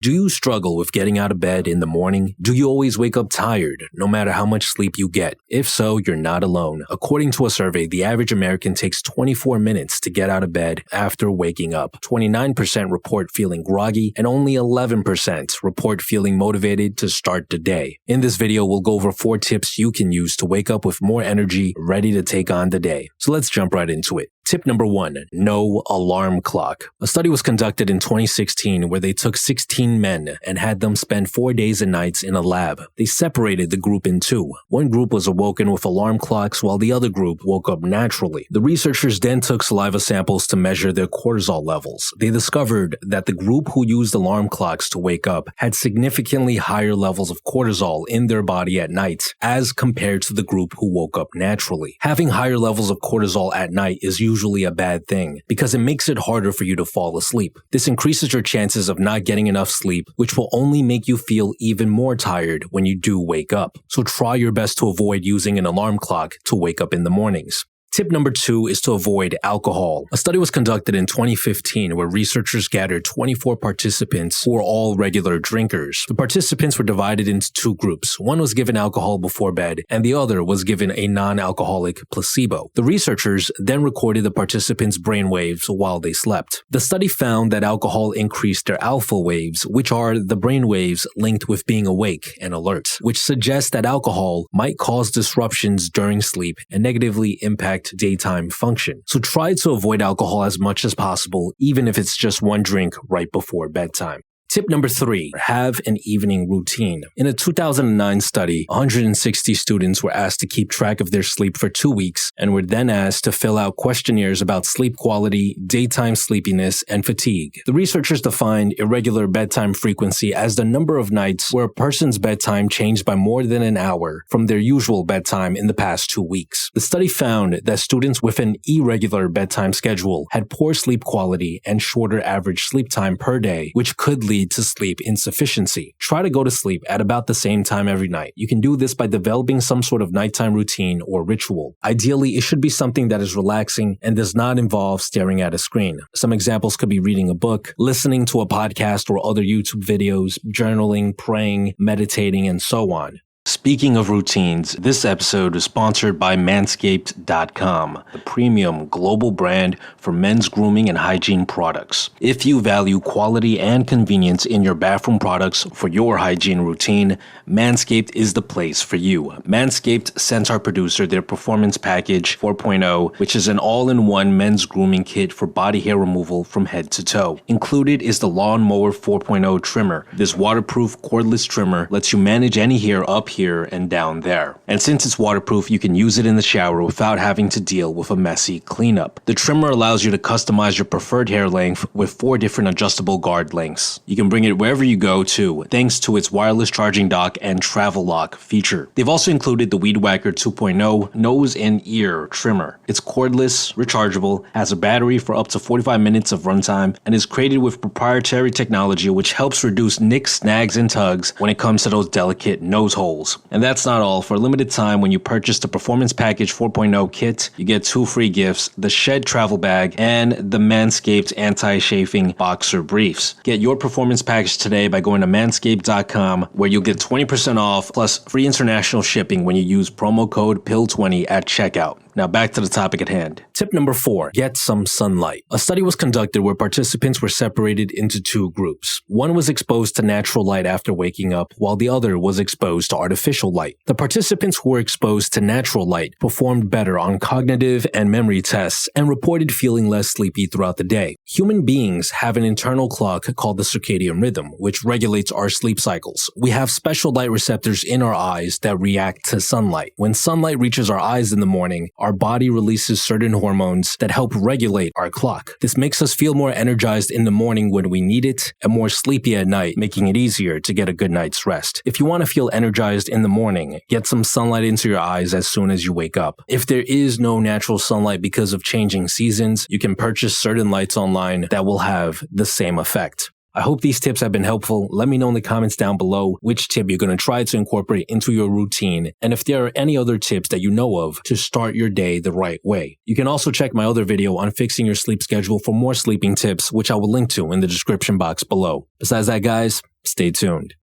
Do you struggle with getting out of bed in the morning? Do you always wake up tired, no matter how much sleep you get? If so, you're not alone. According to a survey, the average American takes 24 minutes to get out of bed after waking up. 29% report feeling groggy, and only 11% report feeling motivated to start the day. In this video, we'll go over 4 tips you can use to wake up with more energy, ready to take on the day. So let's jump right into it. Tip number 1, no alarm clock. A study was conducted in 2016 where they took 16 men and had them spend 4 days and nights in a lab. They separated the group in 2. One group was awoken with alarm clocks while the other group woke up naturally. The researchers then took saliva samples to measure their cortisol levels. They discovered that the group who used alarm clocks to wake up had significantly higher levels of cortisol in their body at night as compared to the group who woke up naturally. Having higher levels of cortisol at night is usually a bad thing because it makes it harder for you to fall asleep. This increases your chances of not getting enough sleep, which will only make you feel even more tired when you do wake up. So try your best to avoid using an alarm clock to wake up in the mornings. Tip number 2 is to avoid alcohol. A study was conducted in 2015 where researchers gathered 24 participants who were all regular drinkers. The participants were divided into 2 groups. One was given alcohol before bed, and the other was given a non-alcoholic placebo. The researchers then recorded the participants' brain waves while they slept. The study found that alcohol increased their alpha waves, which are the brain waves linked with being awake and alert, which suggests that alcohol might cause disruptions during sleep and negatively impact daytime function. So try to avoid alcohol as much as possible, even if it's just one drink right before bedtime. Tip number 3, have an evening routine. In a 2009 study, 160 students were asked to keep track of their sleep for 2 weeks and were then asked to fill out questionnaires about sleep quality, daytime sleepiness, and fatigue. The researchers defined irregular bedtime frequency as the number of nights where a person's bedtime changed by more than an hour from their usual bedtime in the past 2 weeks. The study found that students with an irregular bedtime schedule had poor sleep quality and shorter average sleep time per day, which could lead to sleep insufficiency. Try to go to sleep at about the same time every night. You can do this by developing some sort of nighttime routine or ritual. Ideally, it should be something that is relaxing and does not involve staring at a screen. Some examples could be reading a book, listening to a podcast or other YouTube videos, journaling, praying, meditating, and so on. Speaking of routines, this episode is sponsored by Manscaped.com, the premium global brand for men's grooming and hygiene products. If you value quality and convenience in your bathroom products for your hygiene routine, Manscaped is the place for you. Manscaped sent our producer their Performance Package 4.0, which is an all-in-one men's grooming kit for body hair removal from head to toe. Included is the Lawnmower 4.0 trimmer. This waterproof cordless trimmer lets you manage any hair up here and down there. And since it's waterproof, you can use it in the shower without having to deal with a messy cleanup. The trimmer allows you to customize your preferred hair length with 4 different adjustable guard lengths. You can bring it wherever you go too, thanks to its wireless charging dock and travel lock feature. They've also included the Weed Whacker 2.0 nose and ear trimmer. It's cordless, rechargeable, has a battery for up to 45 minutes of runtime, and is created with proprietary technology which helps reduce nicks, snags, and tugs when it comes to those delicate nose holes. And that's not all. For a limited time, when you purchase the Performance Package 4.0 kit, you get 2 free gifts, the Shed travel bag and the Manscaped anti-chafing boxer briefs. Get your Performance Package today by going to Manscaped.com, where you'll get 20% off plus free international shipping when you use promo code PILL20 at checkout. Now back to the topic at hand. Tip number 4, get some sunlight. A study was conducted where participants were separated into 2 groups. One was exposed to natural light after waking up, while the other was exposed to artificial light. The participants who were exposed to natural light performed better on cognitive and memory tests and reported feeling less sleepy throughout the day. Human beings have an internal clock called the circadian rhythm, which regulates our sleep cycles. We have special light receptors in our eyes that react to sunlight. When sunlight reaches our eyes in the morning, our body releases certain hormones that help regulate our clock. This makes us feel more energized in the morning when we need it and more sleepy at night, making it easier to get a good night's rest. If you want to feel energized in the morning, get some sunlight into your eyes as soon as you wake up. If there is no natural sunlight because of changing seasons, you can purchase certain lights online that will have the same effect. I hope these tips have been helpful. Let me know in the comments down below which tip you're going to try to incorporate into your routine, and if there are any other tips that you know of to start your day the right way. You can also check my other video on fixing your sleep schedule for more sleeping tips, which I will link to in the description box below. Besides that, guys, stay tuned.